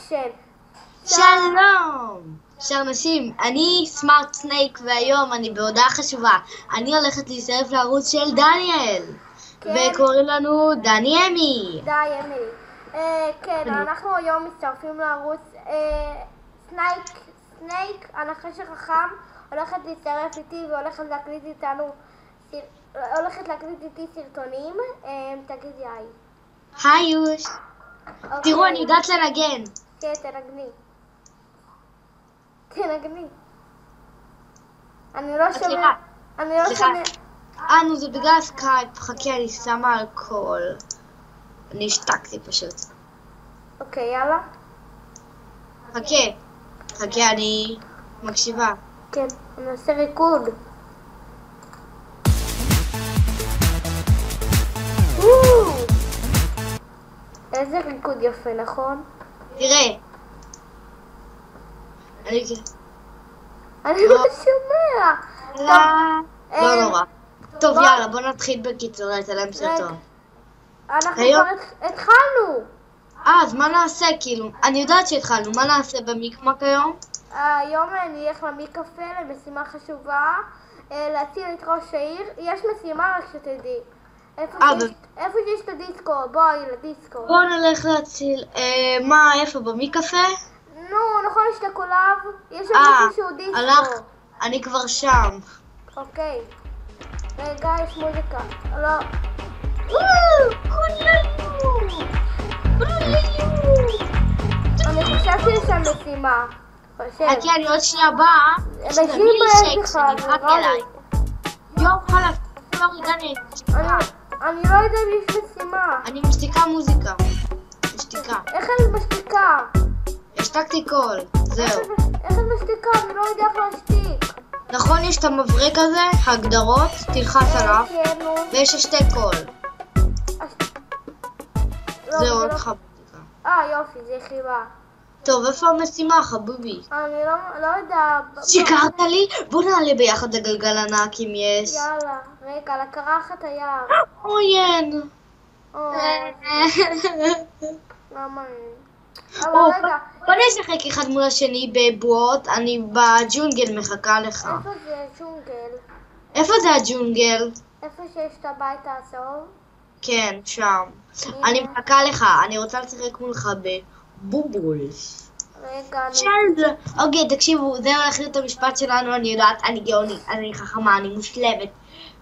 אקשן. שלום! אנשים, אני סמארט סנייק והיום אני בהודעה חשובה. אני הולכת להצטרף לערוץ של דניאל. כן. וקוראים לנו דני אמי. די, אמילי. כן, אנחנו היום מצטרפים לערוץ סנייק, הנחש החכם, הולכת להצטרף איתי והולכת להקליט איתי סרטונים. תגידי היי. היי יוש. תראו, אני יודעת לנגן. כן, תנגני. אני לא שומע. נו, זה בגלל סקייפ. חכי, אני שמה אלכוהול. אני השתקתי פשוט. אוקיי, יאללה. חכה, אני מקשיבה. כן, אני עושה ריקוד. איזה ריקוד יפה, נכון? תראה. אני לא שומע. לא נורא. טוב, יאללה, בוא נתחיל בקיצור, לצלם סרטון. אנחנו כבר התחלנו. אז מה נעשה, כאילו? אני יודעת שהתחלנו, מה נעשה במיקמק היום? היום אני אלך למיקפה למשימה חשובה, להציל את ראש העיר. יש משימה, רק שתדעי. איפה שיש את הדיסקו, בואי לדיסקו. בוא נלך להציל, מה, איפה, במיקפה? נו, נכון, יש את הקולב, יש שם משהו שהוא דיסקו. אני כבר שם. אוקיי. רגע, יש מוזיקה. לא. אני חושב שיש שם משימה. חכי, אני עוד שנייה באה. אנשים יש לך, נראה לי. יואו, חלק, דני. אני לא יודע אם יש משימה. אני משתיקה מוזיקה. משתיקה. איך אני משתיקה? השתקתי קול, זהו. איך אני משתיקה? אני לא יודע איך להשתיק. נכון, יש את המברק הזה, הגדרות, תלחץ עליו, ויש שתי קול. זהו, עוד לך מוזיקה. יופי, זה חיבה. טוב, איפה המשימה, חבובי? אני לא יודע. שיקרת לי? בוא נעלה ביחד לגלגל ענק אם יש. יאללה, רגע, לקרחת היער. עוין. למה אין? בוא נשחק אחד מול השני בבועות, אני בג'ונגל מחכה לך. איפה זה ג'ונגל? איפה זה הג'ונגל? איפה שיש את הבית העשור? כן, שם. אני מחכה לך, אני רוצה לשחק מולך בבובולס. רגע, אוקיי, תקשיבו, זה הולך להיות המשפט שלנו, אני יודעת, אני גאונית, אני חכמה, אני מושלמת.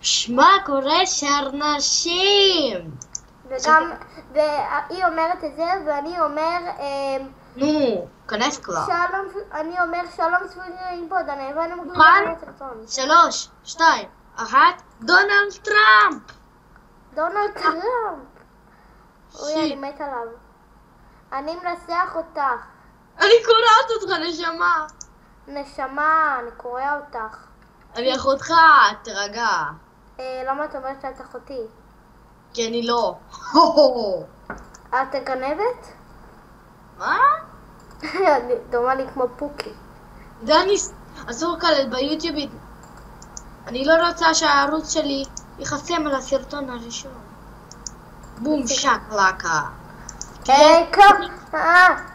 שמה קורה שר נשים? וגם, והיא אומרת את זה, ואני אומר, נו, כנס כבר. אני אומר שלום צפויים פה, דני, ואני מגדיל את הסרטון. 3, 2, 1, דונלד טראמפ! דונלד טראמפ! אוי, אני מת עליו. אני מנסח אותך. אני קוראת אותך, נשמה. נשמה, אני קורא אותך. אני אחותך, תרגע. למה את אומרת שאת אחותי? כי אני לא. את גנבת? מה? דומה לי כמו פוקי. דני, אסור לקלל ביוטיוב. אני לא רוצה שהערוץ שלי יחסם על הסרטון הראשון. בום שקלקה.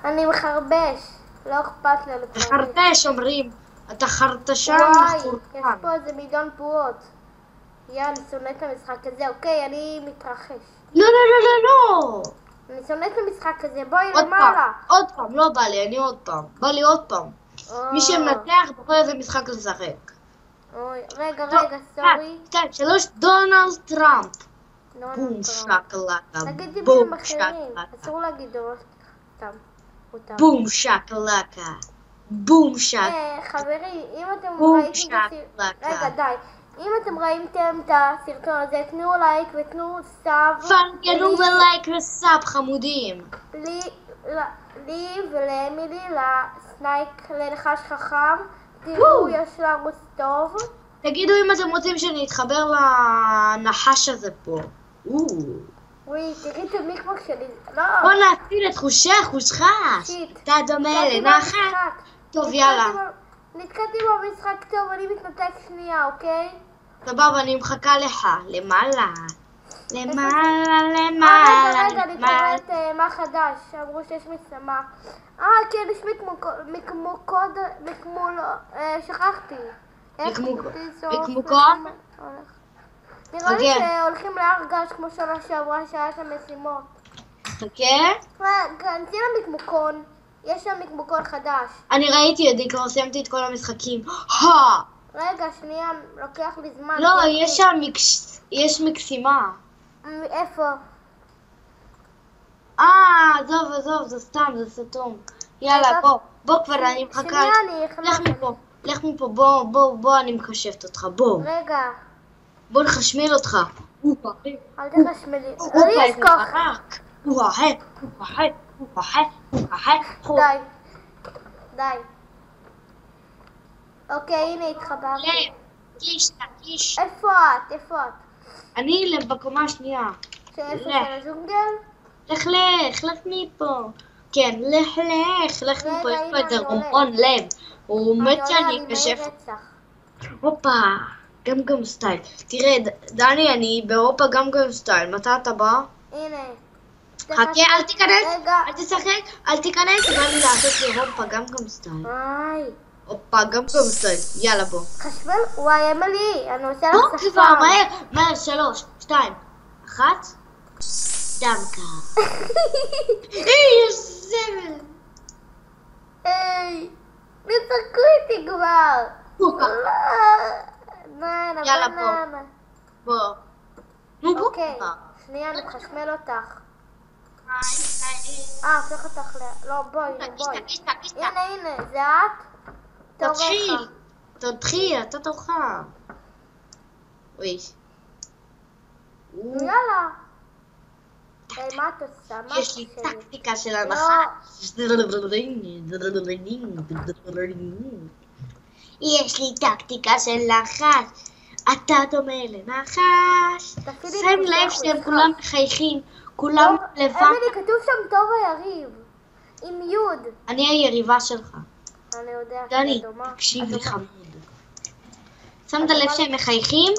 אני מחרבש. לא אכפת לי. חרטש אומרים. אתה חרטשן מחורפן. יש פה איזה מיליון פרועות. אני שונאת המשחק הזה. אוקיי, אני מתרחש. לא. אני שונאת המשחק הזה. בואי למעלה. עוד פעם, לא בא לי, אני עוד פעם. בא לי עוד פעם. מי שמנצח בכל איזה משחק לשחק. רגע, סורי. 2, 3, דונלד טראמפ. בום שקלקה. נגיד דיבורים אחרים. אסור להגיד אותם. בום שקלקה. בום שקלקה. חברים, אם אתם ראיתם רגע, די. אם אתם ראיתם את הסרטון הזה, תנו לייק ותנו סאב. פרגנו בלייק וסאב חמודים. לי ולאמילי, לסנייק, לנחש חכם. תראו, יש לה ערוץ טוב. תגידו אם אתם רוצים שאני אתחבר לנחש הזה פה. וואי, תראי את המיקרופון שלי. בוא נציל את חושך. אתה דומה לנחש. טוב, יאללה. נתקעתי במשחק טוב, אני מתנתק שנייה, אוקיי? סבבה, אני מחכה לך. למעלה. למעלה, למעלה, רגע, אני קוראת מה חדש, אמרו שיש משימה. כן, יש שכחתי. מקמוקון? נראה לי שהולכים להר געש כמו שנה שעברה שהיה שם משימות. חכה. כן, תהיה למקמוקון. יש שם מקמוקון חדש. אני ראיתי את זה, כבר סיימתי את כל המשחקים. רגע, שנייה, לוקח לי זמן. לא, יש שם יש מקסימה. איפה? עזוב, זה סתם, זה סתום. יאללה, בוא כבר, אני מחכה. שנייה, אני החלטתי. לך מפה, בוא, אני מקשפת אותך, בוא. רגע. בוא נחשמל אותך. אל תחשמל לי. לא יש כוח. די. אוקיי, הנה התחברתי. קיש. איפה את? אני בקומה השנייה. שאיפה של הז'ונגל? לך מפה. כן, לך מפה, יש פה את הרומון לב. הוא מת שאני אקשף. הופה, גמגם סטייל. תראה, דני, אני באירופה גמגם סטייל. מתי אתה בא? הנה. חכה, אל תיכנס, אל תשחק, אל תיכנס, בא לי לעשות לי הופה גמגם סטייל. הופה, גמגם סטייל. יאללה, בוא. חשמל? וואי, אמלי, אני עושה לך בוא כבר, מהר, 3, 2, 1. דמקה. יש זבל. נצחקו איתי כבר. יאללה, בוא. אוקיי, שנייה, אני מחשמל אותך. הופך אותך לא, בואי. הנה, זה את? תתחיל, אתה תורך. אוי. יאללה. מה את עושה? יש לי טקטיקה של הנחש. יש לי טקטיקה של נחש. אתה דומה לנחש. שים לב שהם כולם מחייכים. כולם לבד. אמילי, כתוב שם טוב היריב. עם יוד. אני היריבה שלך. אני יודע. דני, תקשיב לי חמוד. שמת לב שהם מחייכים?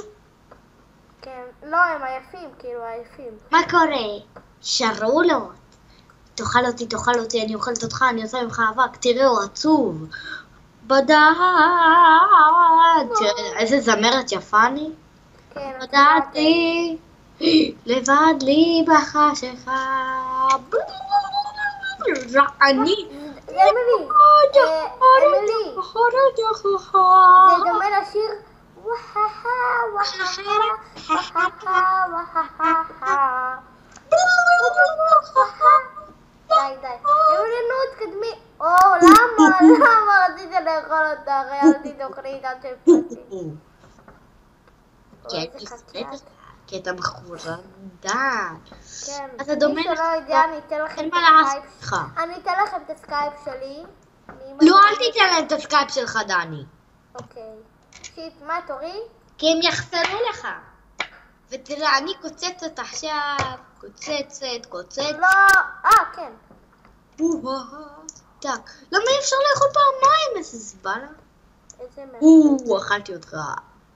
כן. לא, הם עייפים, כאילו עייפים. מה קורה? שרולות. תאכל אותי, אני אוכלת אותך, אני עושה ממך אבק. תראה, הוא עצוב. בדד. איזה זמרת יפה אני? כן. בדדתי. לבד לי בחשיכה. אני. אמילי. זה דומה לשיר די. אמילי, נו, תקדמי. למה? רציתי לאכול אותך, רציתי תוכנית עד שהפסקתי. כי אתה בחורה דעת. כן. אתה דומה לך. אני אתן לכם את הסקייפ. אני אתן לכם את הסקייפ שלי. לא, אל תיתן להם את הסקייפ שלך, דני. אוקיי. שיט, מה, תורי? כי הם יחסרו לך. ותראה, אני קוצצת עכשיו. קוצצת. לא, כן. טק. למה אי אפשר לאכול פעמיים? איזה זבלה. איזה מלכה. אכלתי אותך.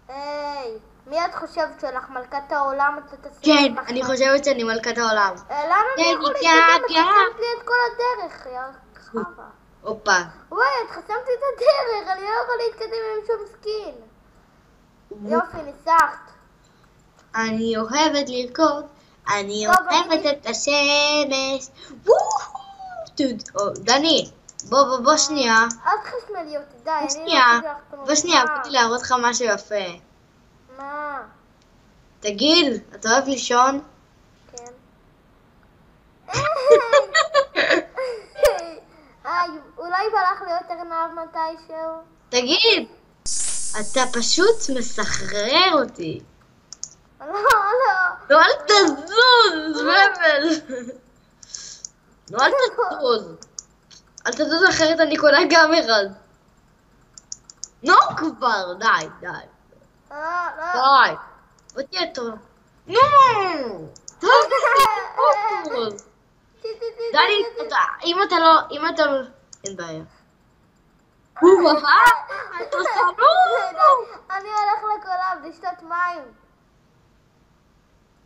היי, מי את חושבת שלך מלכת העולם? כן, אני חושבת שאני מלכת העולם. למה אני יכול להתקדם? את חסמת לי את כל הדרך, יא חווה. הופה. וואי, את חסמת לי את הדרך, אני לא יכול להתקדם עם שום סקין. יופי, ניצחת. אני אוהבת לרקוד, אני אוהבת את השמש. דני, בוא שנייה. אל תחשמלי אותי, די. בוא שנייה, באתי להראות לך משהו יפה. מה? תגיד, אתה אוהב לישון? כן. אולי בלך לי יותר נער מתישהו? תגיד, אתה פשוט מסחרר אותי. לא, אל תזוז, זבל. אל תזוז אחרת אני קונה גם אחד. נו כבר, די. בוא תהיה טוב. נו! דני, אם אתה לא... אין בעיה. אתה עושה אני הולך לקולב לשתות מים.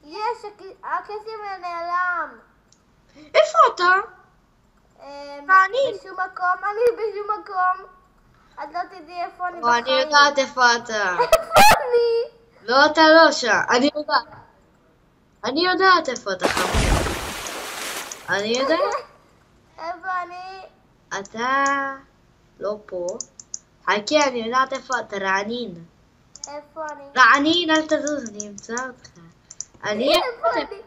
יש, הקסם נעלם. איפה אתה? אני. בשום מקום, אני בשום מקום. את לא תדעי איפה אני בחיים. אני יודעת איפה אתה. איפה אני? לא, אתה לא שם. אני יודעת. אני יודעת איפה אתה חמור. אני יודעת. איפה אני? אתה לא פה. חכי, אני יודעת איפה אתה. רענין. איפה אני? רענין, אל תזוז, אני אמצא אותך. איפה אני?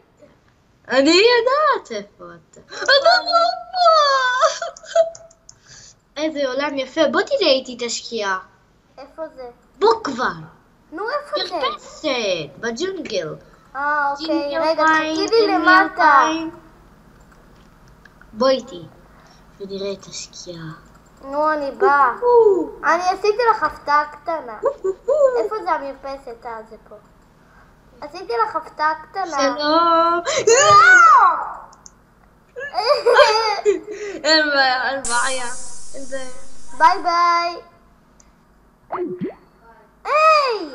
אני יודעת איפה אתה. אתה לא פה. איזה עולם יפה. בוא תראה איתי תשקיע. איפה זה? בוא כבר. נו, איפה זה? מרפסת, בג'ונגל. אוקיי, רגע, תחכי לי למטה. בוא איתי, ונראה את השקיעה. נו, אני באה. אני עשיתי לך הפתעה קטנה. איפה זה המרפסת? זה פה. עשיתי לך הפתעה קטנה. שלום. אין בעיה, אין בעיה. ביי ביי. היי!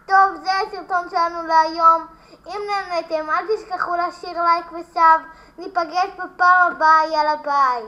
טוב, זה הסרטון שלנו להיום. אם נהנתם, אל תשכחו להשאיר לייק וסאב. ניפגש בפעם הבאה, יאללה ביי.